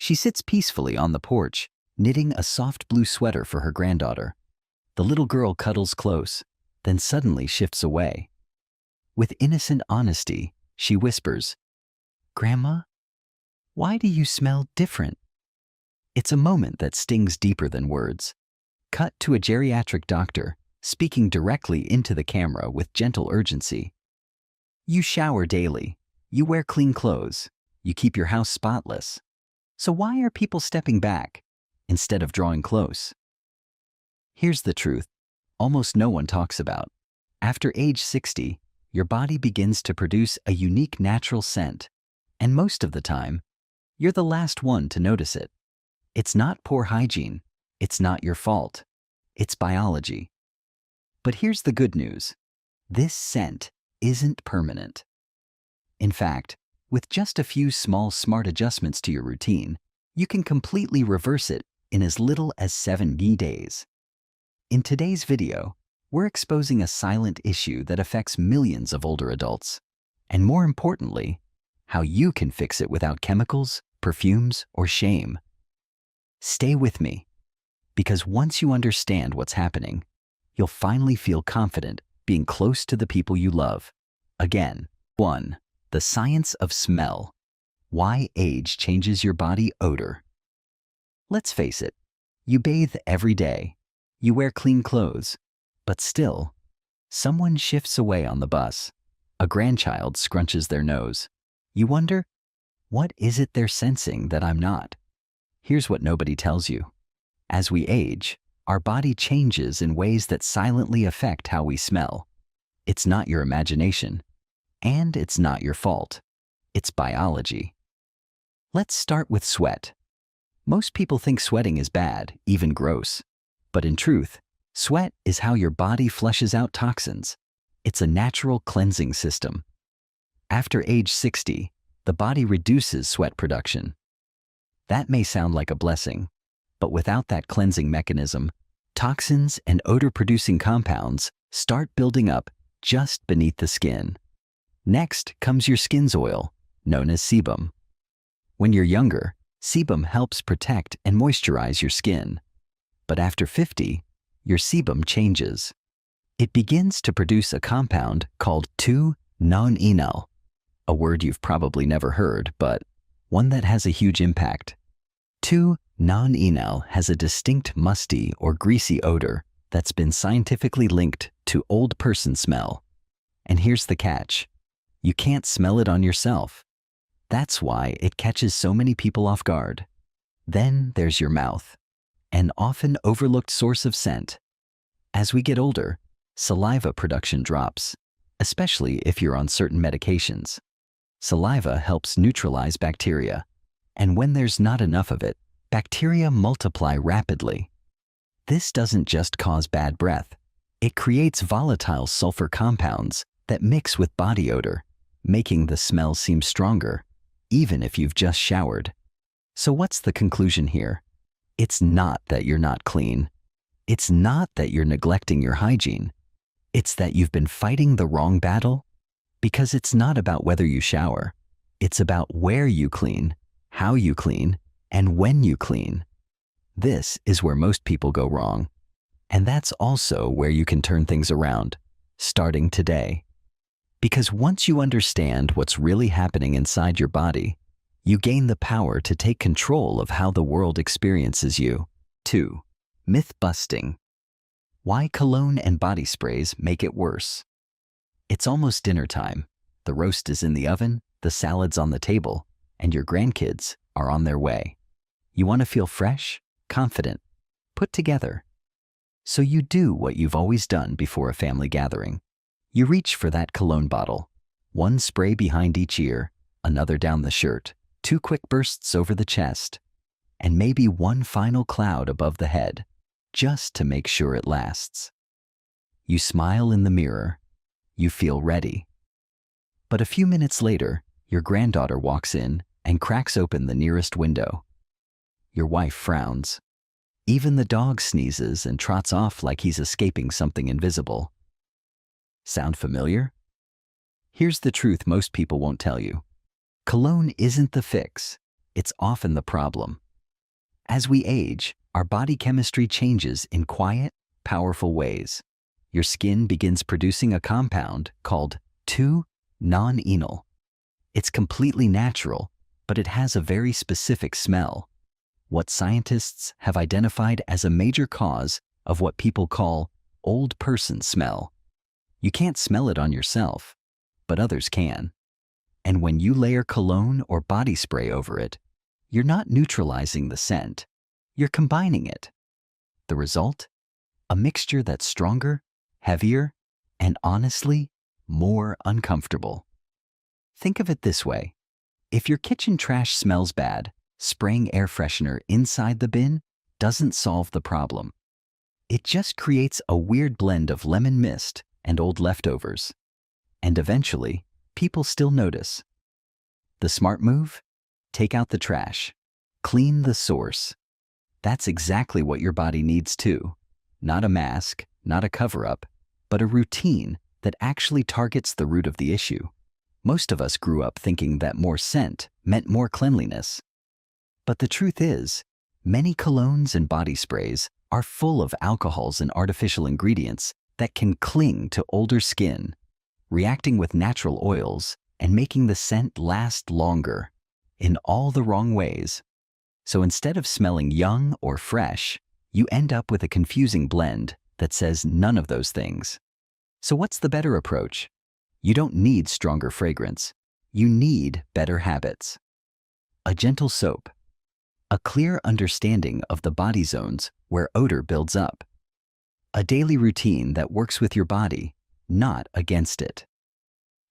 She sits peacefully on the porch, knitting a soft blue sweater for her granddaughter. The little girl cuddles close, then suddenly shifts away. With innocent honesty, she whispers, "Grandma, why do you smell different?" It's a moment that stings deeper than words. Cut to a geriatric doctor, speaking directly into the camera with gentle urgency. "You shower daily. You wear clean clothes. You keep your house spotless. So why are people stepping back instead of drawing close?" Here's the truth almost no one talks about. After age 60, your body begins to produce a unique natural scent, and most of the time, you're the last one to notice it. It's not poor hygiene. It's not your fault. It's biology. But here's the good news. This scent isn't permanent. In fact, with just a few small smart adjustments to your routine, you can completely reverse it in as little as 70 days. In today's video, we're exposing a silent issue that affects millions of older adults, and more importantly, how you can fix it without chemicals, perfumes, or shame. Stay with me, because once you understand what's happening, you'll finally feel confident being close to the people you love. Again, 1. The science of smell. Why age changes your body odor. Let's face it, you bathe every day, you wear clean clothes, but still, someone shifts away on the bus. A grandchild scrunches their nose. You wonder, what is it they're sensing that I'm not? Here's what nobody tells you. As we age, our body changes in ways that silently affect how we smell. It's not your imagination, and it's not your fault. It's biology. Let's start with sweat. Most people think sweating is bad, even gross. But in truth, sweat is how your body flushes out toxins. It's a natural cleansing system. After age 60, the body reduces sweat production. That may sound like a blessing, but without that cleansing mechanism, toxins and odor-producing compounds start building up just beneath the skin. Next comes your skin's oil, known as sebum. When you're younger, sebum helps protect and moisturize your skin. But after 50, your sebum changes. It begins to produce a compound called 2-non-enal, a word you've probably never heard, but one that has a huge impact. 2-non-enal has a distinct musty or greasy odor that's been scientifically linked to old person smell. And here's the catch. You can't smell it on yourself. That's why it catches so many people off guard. Then there's your mouth, an often overlooked source of scent. As we get older, saliva production drops, especially if you're on certain medications. Saliva helps neutralize bacteria, and when there's not enough of it, bacteria multiply rapidly. This doesn't just cause bad breath. It creates volatile sulfur compounds that mix with body odor, making the smell seem stronger, even if you've just showered. So what's the conclusion here? It's not that you're not clean. It's not that you're neglecting your hygiene. It's that you've been fighting the wrong battle. Because it's not about whether you shower. It's about where you clean, how you clean, and when you clean. This is where most people go wrong. And that's also where you can turn things around, starting today. Because once you understand what's really happening inside your body, you gain the power to take control of how the world experiences you. 2. Myth busting. Why cologne and body sprays make it worse. It's almost dinner time. The roast is in the oven, the salad's on the table, and your grandkids are on their way. You want to feel fresh, confident, put together. So you do what you've always done before a family gathering. You reach for that cologne bottle. One spray behind each ear, another down the shirt, 2 quick bursts over the chest, and maybe one final cloud above the head, just to make sure it lasts. You smile in the mirror. You feel ready. But a few minutes later, your granddaughter walks in and cracks open the nearest window. Your wife frowns. Even the dog sneezes and trots off like he's escaping something invisible. Sound familiar? Here's the truth most people won't tell you. Cologne isn't the fix. it's often the problem. As we age, our body chemistry changes in quiet, powerful ways. Your skin begins producing a compound called 2-non-enol. It's completely natural, but it has a very specific smell, what scientists have identified as a major cause of what people call old person smell. You can't smell it on yourself, but others can. And when you layer cologne or body spray over it, you're not neutralizing the scent, you're combining it. The result? A mixture that's stronger, heavier, and honestly, more uncomfortable. Think of it this way. If your kitchen trash smells bad, spraying air freshener inside the bin doesn't solve the problem. It just creates a weird blend of lemon mist and old leftovers. And eventually, people still notice. The smart move? Take out the trash. Clean the source. That's exactly what your body needs too. Not a mask, not a cover-up, but a routine that actually targets the root of the issue. Most of us grew up thinking that more scent meant more cleanliness. But the truth is, many colognes and body sprays are full of alcohols and artificial ingredients that can cling to older skin, reacting with natural oils and making the scent last longer, in all the wrong ways. So instead of smelling young or fresh, you end up with a confusing blend that says none of those things. So what's the better approach? You don't need stronger fragrance. You need better habits. A gentle soap. A clear understanding of the body zones where odor builds up. A daily routine that works with your body, not against it.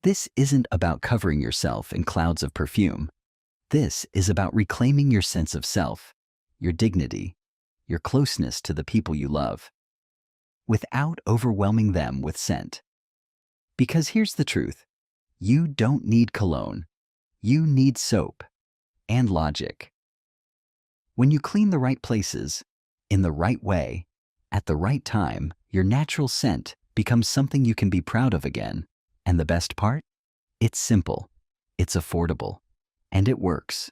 This isn't about covering yourself in clouds of perfume. This is about reclaiming your sense of self, your dignity, your closeness to the people you love, without overwhelming them with scent. Because here's the truth. You don't need cologne. You need soap and logic. When you clean the right places, in the right way, at the right time, your natural scent becomes something you can be proud of again. And the best part? It's simple, it's affordable, and it works.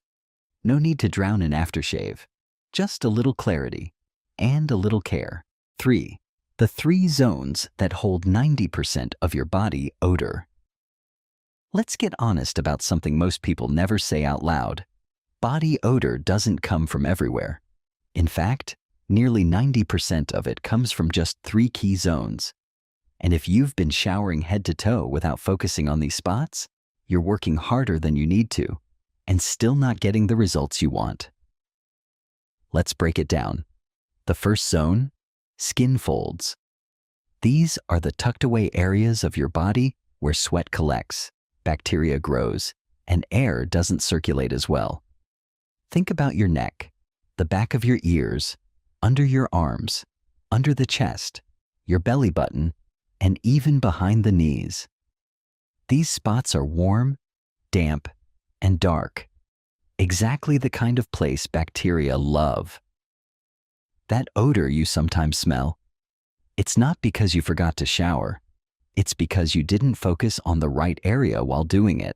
No need to drown in aftershave. Just a little clarity and a little care. 3. The 3 zones that hold 90% of your body odor. Let's get honest about something most people never say out loud. Body odor doesn't come from everywhere. In fact, nearly 90% of it comes from just 3 key zones. And if you've been showering head to toe without focusing on these spots, you're working harder than you need to, and still not getting the results you want. Let's break it down. The first zone, skin folds. These are the tucked away areas of your body where sweat collects, bacteria grows, and air doesn't circulate as well. Think about your neck, the back of your ears, under your arms, under the chest, your belly button, and even behind the knees. These spots are warm, damp, and dark. Exactly the kind of place bacteria love. That odor you sometimes smell, it's not because you forgot to shower. It's because you didn't focus on the right area while doing it.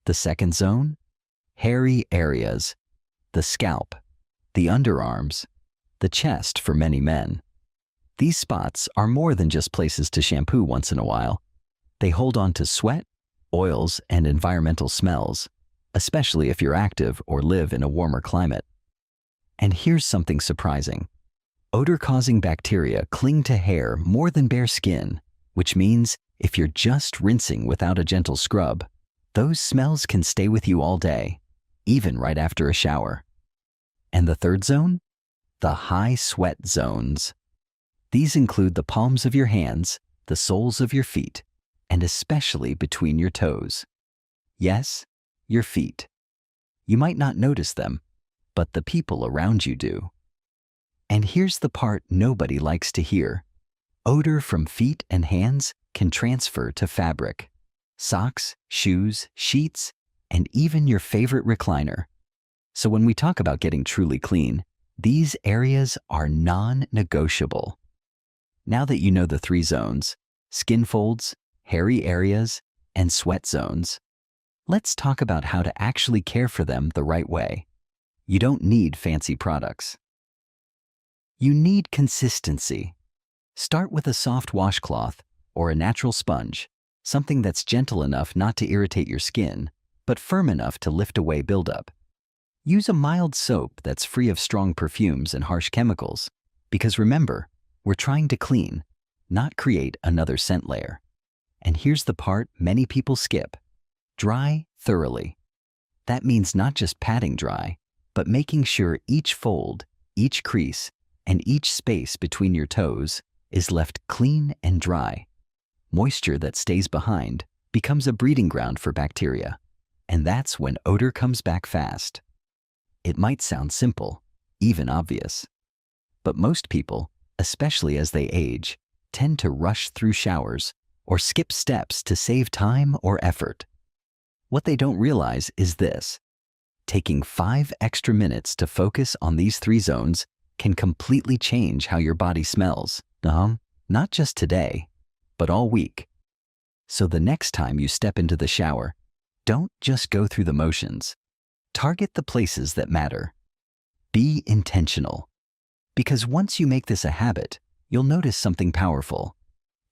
The second zone? Hairy areas. The scalp, the underarms, the chest for many men. These spots are more than just places to shampoo once in a while. They hold on to sweat, oils, and environmental smells, especially if you're active or live in a warmer climate. And here's something surprising. Odor-causing bacteria cling to hair more than bare skin, which means if you're just rinsing without a gentle scrub, those smells can stay with you all day, even right after a shower. And the third zone? The high sweat zones. These include the palms of your hands, the soles of your feet, and especially between your toes. Yes, your feet. You might not notice them, but the people around you do. And here's the part nobody likes to hear. Odor from feet and hands can transfer to fabric. Socks, shoes, sheets, and even your favorite recliner. So when we talk about getting truly clean, these areas are non-negotiable. Now that you know the 3 zones, skin folds, hairy areas, and sweat zones, let's talk about how to actually care for them the right way. You don't need fancy products. You need consistency. Start with a soft washcloth or a natural sponge, something that's gentle enough not to irritate your skin, but firm enough to lift away buildup. Use a mild soap that's free of strong perfumes and harsh chemicals, because remember, we're trying to clean, not create another scent layer. And here's the part many people skip. Dry thoroughly. That means not just patting dry, but making sure each fold, each crease, and each space between your toes is left clean and dry. Moisture that stays behind becomes a breeding ground for bacteria, and that's when odor comes back fast. It might sound simple, even obvious, but most people, especially as they age, tend to rush through showers or skip steps to save time or effort. What they don't realize is this: taking 5 extra minutes to focus on these 3 zones can completely change how your body smells. Not just today, but all week. So the next time you step into the shower, don't just go through the motions. Target the places that matter. Be intentional. Because once you make this a habit, you'll notice something powerful.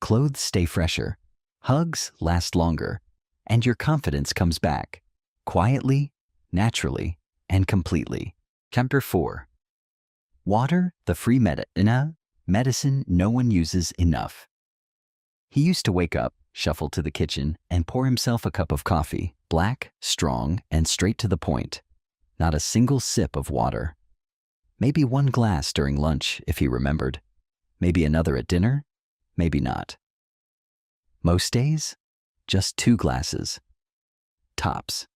Clothes stay fresher, hugs last longer, and your confidence comes back, quietly, naturally, and completely. Chapter 4. Water, the free medicine no one uses enough. He used to wake up, shuffle to the kitchen, and pour himself a cup of coffee, black, strong, and straight to the point. Not a single sip of water. Maybe 1 glass during lunch, if he remembered. Maybe another at dinner, maybe not. Most days, just 2 glasses. Tops.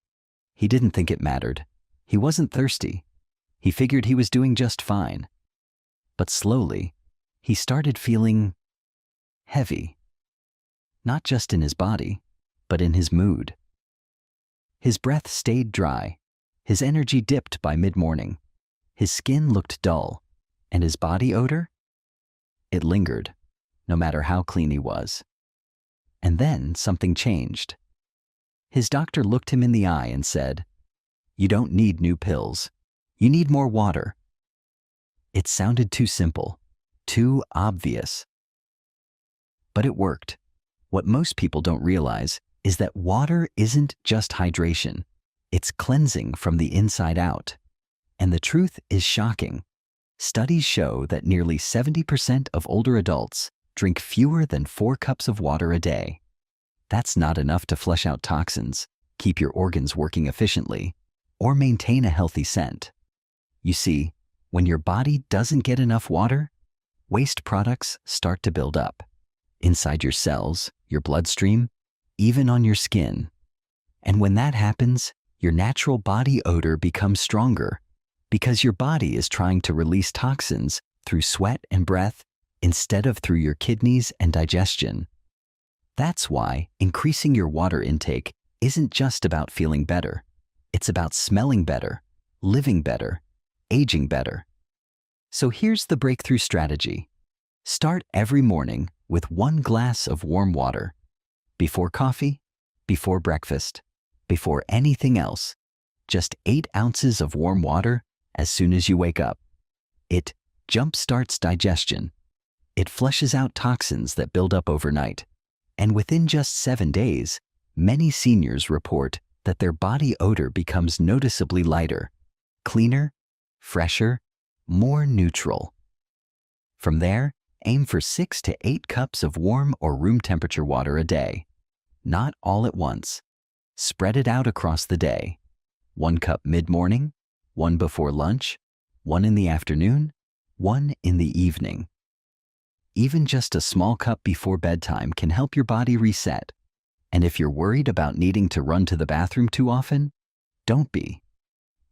He didn't think it mattered. He wasn't thirsty. He figured he was doing just fine. But slowly, he started feeling heavy. Not just in his body, but in his mood. His breath stayed dry. His energy dipped by mid-morning. His skin looked dull. And his body odor? It lingered, no matter how clean he was. And then something changed. His doctor looked him in the eye and said, "You don't need new pills. You need more water." It sounded too simple, too obvious. But it worked. What most people don't realize is that water isn't just hydration. It's cleansing from the inside out. And the truth is shocking. Studies show that nearly 70% of older adults drink fewer than 4 cups of water a day. That's not enough to flush out toxins, keep your organs working efficiently, or maintain a healthy scent. You see, when your body doesn't get enough water, waste products start to build up. Inside your cells, your bloodstream, even on your skin. And when that happens, your natural body odor becomes stronger, because your body is trying to release toxins through sweat and breath instead of through your kidneys and digestion. That's why increasing your water intake isn't just about feeling better. It's about smelling better, living better, aging better. So here's the breakthrough strategy. Start every morning with 1 glass of warm water. Before coffee, before breakfast, before anything else. Just 8 ounces of warm water as soon as you wake up. It jump-starts digestion. It flushes out toxins that build up overnight. And within just 7 days, many seniors report that their body odor becomes noticeably lighter, cleaner, fresher, more neutral. From there, aim for 6 to 8 cups of warm or room temperature water a day. Not all at once. Spread it out across the day. 1 cup mid-morning, 1 before lunch, 1 in the afternoon, 1 in the evening. Even just a small cup before bedtime can help your body reset. And if you're worried about needing to run to the bathroom too often, don't be.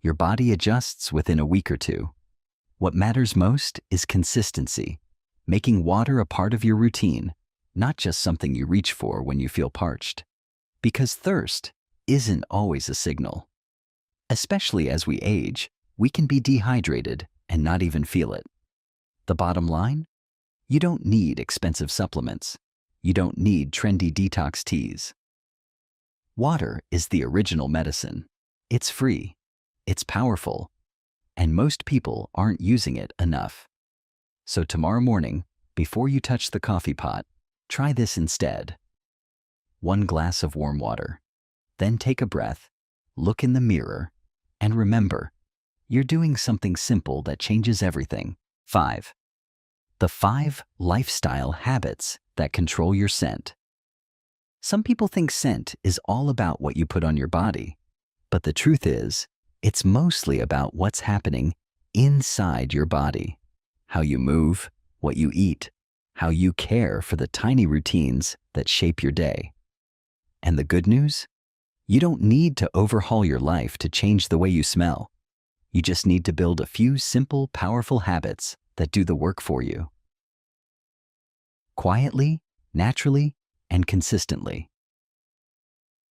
Your body adjusts within a week or 2. What matters most is consistency, making water a part of your routine, not just something you reach for when you feel parched. Because thirst isn't always a signal. Especially as we age, we can be dehydrated and not even feel it. The bottom line? You don't need expensive supplements. You don't need trendy detox teas. Water is the original medicine. It's free. It's powerful. and most people aren't using it enough. So tomorrow morning, before you touch the coffee pot, try this instead. 1 glass of warm water. Then take a breath, look in the mirror, and remember, you're doing something simple that changes everything. 5. The 5 lifestyle habits that control your scent. Some people think scent is all about what you put on your body, but the truth is, it's mostly about what's happening inside your body. How you move, what you eat, how you care for the tiny routines that shape your day. And the good news? You don't need to overhaul your life to change the way you smell. You just need to build a few simple, powerful habits that do the work for you. Quietly, naturally, and consistently.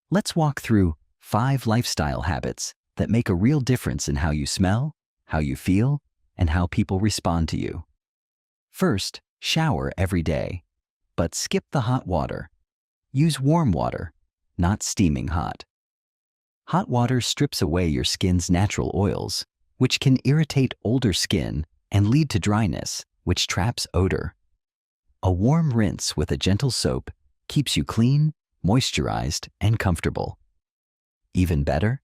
Let's walk through 5 lifestyle habits that make a real difference in how you smell, how you feel, and how people respond to you. First, shower every day, but skip the hot water. Use warm water, not steaming hot. Hot water strips away your skin's natural oils, which can irritate older skin and lead to dryness, which traps odor. A warm rinse with a gentle soap keeps you clean, moisturized, and comfortable. Even better,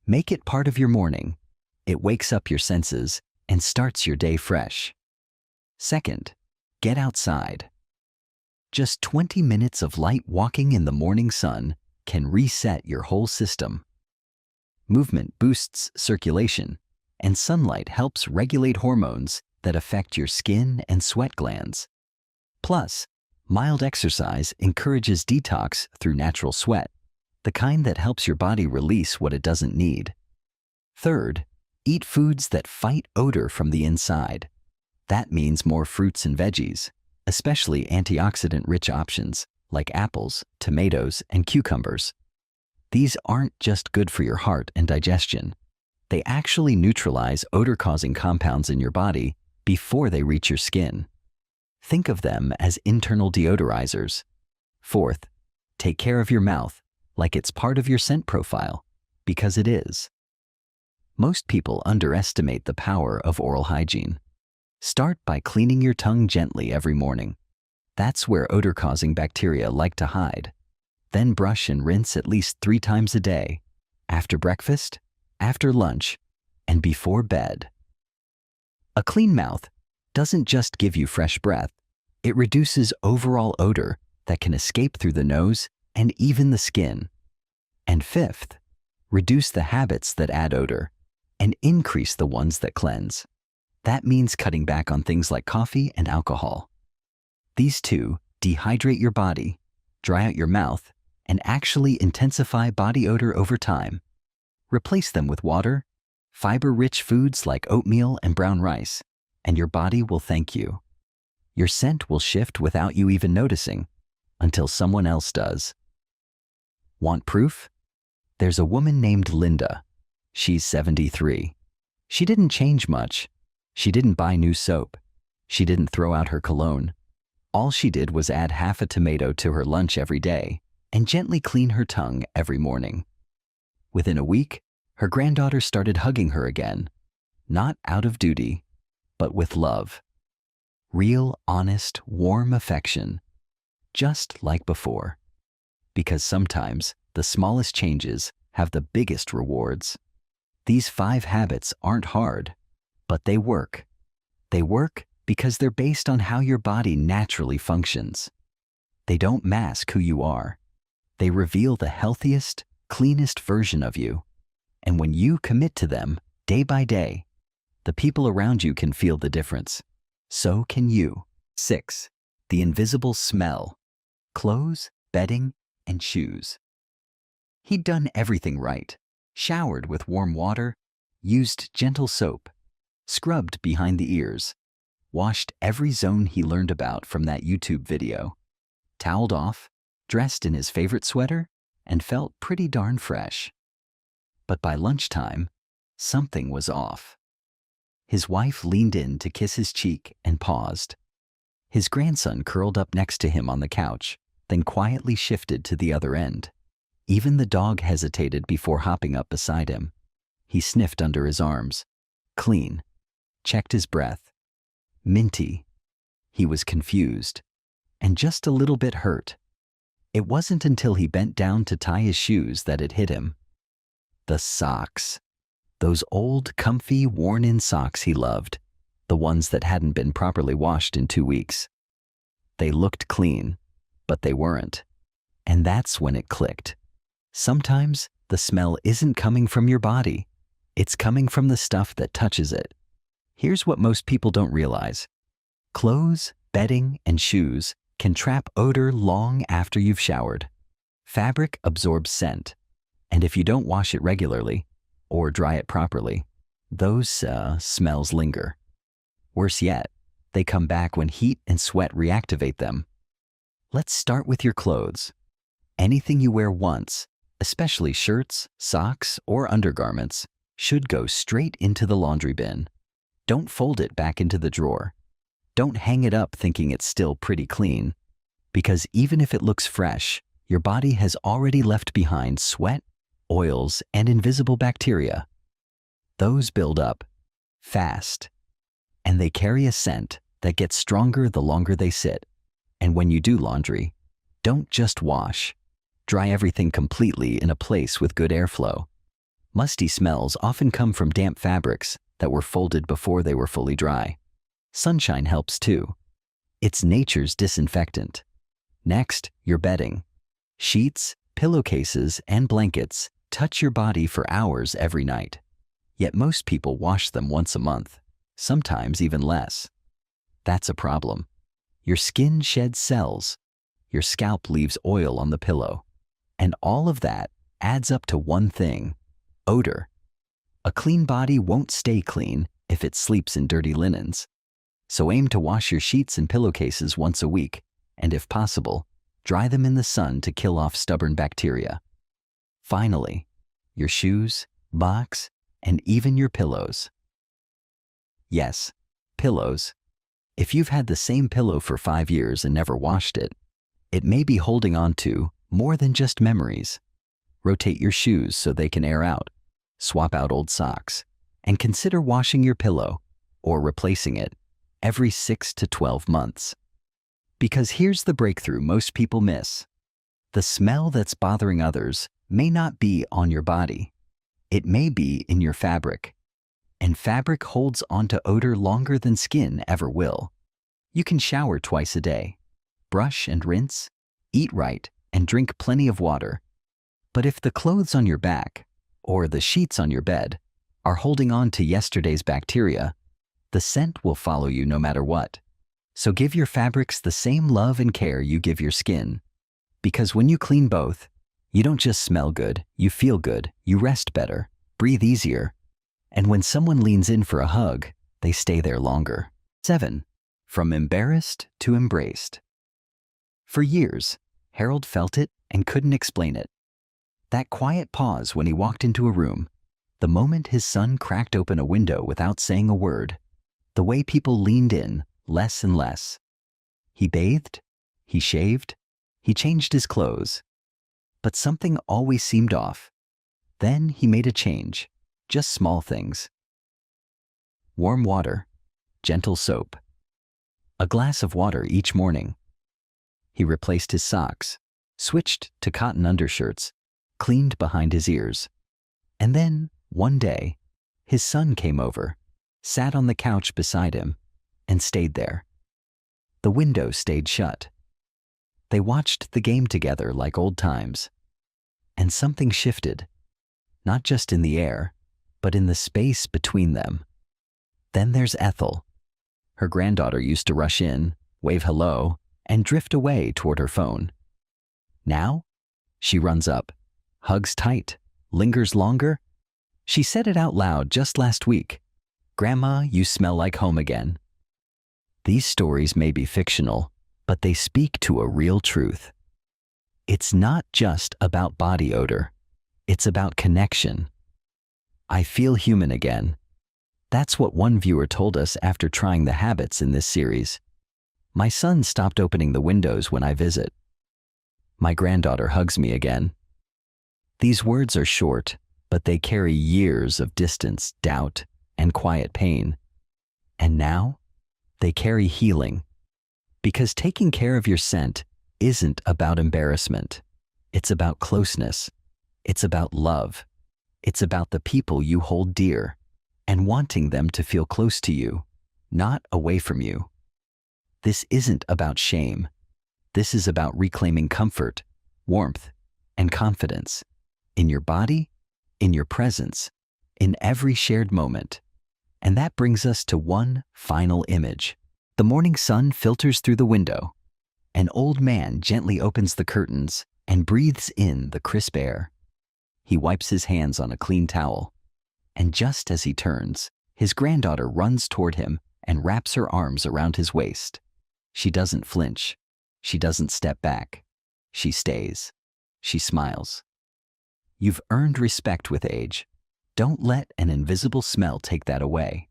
make it part of your morning. It wakes up your senses and starts your day fresh. Second, get outside. Just 20 minutes of light walking in the morning sun can reset your whole system. Movement boosts circulation, and sunlight helps regulate hormones that affect your skin and sweat glands. Plus, mild exercise encourages detox through natural sweat, the kind that helps your body release what it doesn't need. Third, eat foods that fight odor from the inside. That means more fruits and veggies, especially antioxidant-rich options like apples, tomatoes, and cucumbers. These aren't just good for your heart and digestion. They actually neutralize odor-causing compounds in your body before they reach your skin. Think of them as internal deodorizers. Fourth, take care of your mouth like it's part of your scent profile, because it is. Most people underestimate the power of oral hygiene. Start by cleaning your tongue gently every morning. That's where odor-causing bacteria like to hide. Then brush and rinse at least 3 times a day, after breakfast, after lunch, and before bed. A clean mouth doesn't just give you fresh breath, it reduces overall odor that can escape through the nose and even the skin. And fifth, reduce the habits that add odor and increase the ones that cleanse. That means cutting back on things like coffee and alcohol. These two dehydrate your body, dry out your mouth, and actually intensify body odor over time. Replace them with water, fiber-rich foods like oatmeal and brown rice, and your body will thank you. Your scent will shift without you even noticing, until someone else does. Want proof? There's a woman named Linda. She's 73. She didn't change much. She didn't buy new soap. She didn't throw out her cologne. All she did was add half a tomato to her lunch every day and gently clean her tongue every morning. Within a week, her granddaughter started hugging her again, not out of duty, but with love. Real, honest, warm affection, just like before. Because sometimes the smallest changes have the biggest rewards. These 5 habits aren't hard, but they work. They work because they're based on how your body naturally functions. They don't mask who you are. They reveal the healthiest, cleanest version of you. And when you commit to them day by day, the people around you can feel the difference. So can you. 6. The invisible smell. Clothes, bedding, and shoes. He'd done everything right. Showered with warm water, used gentle soap, scrubbed behind the ears, washed every zone he learned about from that YouTube video, toweled off, dressed in his favorite sweater, and felt pretty darn fresh. But by lunchtime, something was off. His wife leaned in to kiss his cheek and paused. His grandson curled up next to him on the couch, then quietly shifted to the other end. Even the dog hesitated before hopping up beside him. He sniffed under his arms. Clean. Checked his breath. Minty. He was confused. And just a little bit hurt. It wasn't until he bent down to tie his shoes that it hit him. The socks. Those old, comfy, worn-in socks he loved. The ones that hadn't been properly washed in 2 weeks. They looked clean, but they weren't. And that's when it clicked. Sometimes the smell isn't coming from your body. It's coming from the stuff that touches it. Here's what most people don't realize. Clothes, bedding, and shoes can trap odor long after you've showered. Fabric absorbs scent, and if you don't wash it regularly or dry it properly, those smells linger. Worse yet, they come back when heat and sweat reactivate them. Let's start with your clothes. Anything you wear once, especially shirts, socks, or undergarments, should go straight into the laundry bin. Don't fold it back into the drawer. Don't hang it up thinking it's still pretty clean, because even if it looks fresh, your body has already left behind sweat, oils, and invisible bacteria. Those build up fast, and they carry a scent that gets stronger the longer they sit. And when you do laundry, don't just wash. Dry everything completely in a place with good airflow. Musty smells often come from damp fabrics that were folded before they were fully dry. Sunshine helps too. It's nature's disinfectant. Next, your bedding. Sheets, pillowcases, and blankets touch your body for hours every night. Yet most people wash them once a month, sometimes even less. That's a problem. Your skin sheds cells. Your scalp leaves oil on the pillow. And all of that adds up to one thing: odor. A clean body won't stay clean if it sleeps in dirty linens. So aim to wash your sheets and pillowcases once a week, and if possible, dry them in the sun to kill off stubborn bacteria. Finally, your shoes, box, and even your pillows. Yes, pillows. If you've had the same pillow for 5 years and never washed it, it may be holding on to more than just memories. Rotate your shoes so they can air out. Swap out old socks. And consider washing your pillow, or replacing it, every 6 to 12 months. Because here's the breakthrough most people miss. The smell that's bothering others may not be on your body. It may be in your fabric. And fabric holds onto odor longer than skin ever will. You can shower twice a day, brush and rinse, eat right, and drink plenty of water. But if the clothes on your back, or the sheets on your bed, are holding on to yesterday's bacteria, the scent will follow you no matter what. So give your fabrics the same love and care you give your skin. Because when you clean both, you don't just smell good, you feel good, you rest better, breathe easier, and when someone leans in for a hug, they stay there longer. 7. From embarrassed to embraced. For years, Harold felt it and couldn't explain it. That quiet pause when he walked into a room, the moment his son cracked open a window without saying a word, the way people leaned in less and less. He bathed, he shaved, he changed his clothes, but something always seemed off. Then he made a change, just small things. Warm water, gentle soap, a glass of water each morning. He replaced his socks, switched to cotton undershirts, cleaned behind his ears. And then, one day, his son came over, sat on the couch beside him, and stayed there. The window stayed shut. They watched the game together like old times. And something shifted, not just in the air, but in the space between them. Then there's Ethel. Her granddaughter used to rush in, wave hello, and drift away toward her phone. Now, she runs up, hugs tight, lingers longer. She said it out loud just last week. "Grandma, you smell like home again." These stories may be fictional, but they speak to a real truth. It's not just about body odor. It's about connection. I feel human again. That's what one viewer told us after trying the habits in this series. My son stopped opening the windows when I visit. My granddaughter hugs me again. These words are short, but they carry years of distance, doubt, and quiet pain. And now, they carry healing. Because taking care of your scent isn't about embarrassment. It's about closeness. It's about love. It's about the people you hold dear and wanting them to feel close to you, not away from you. This isn't about shame. This is about reclaiming comfort, warmth, and confidence in your body, in your presence, in every shared moment. And that brings us to one final image. The morning sun filters through the window. An old man gently opens the curtains and breathes in the crisp air. He wipes his hands on a clean towel. And just as he turns, his granddaughter runs toward him and wraps her arms around his waist. She doesn't flinch. She doesn't step back. She stays. She smiles. You've earned respect with age. Don't let an invisible smell take that away.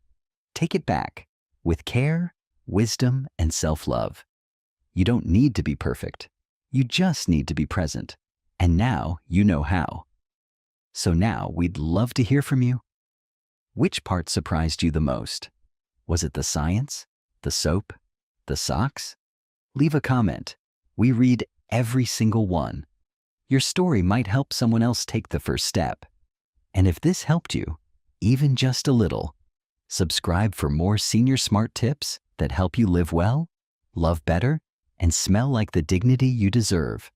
Take it back with care, wisdom, and self-love. You don't need to be perfect. You just need to be present. And now you know how. So now we'd love to hear from you. Which part surprised you the most? Was it the science, the soap, the socks? Leave a comment. We read every single one. Your story might help someone else take the first step. And if this helped you, even just a little, subscribe for more senior smart tips that help you live well, love better, and smell like the dignity you deserve.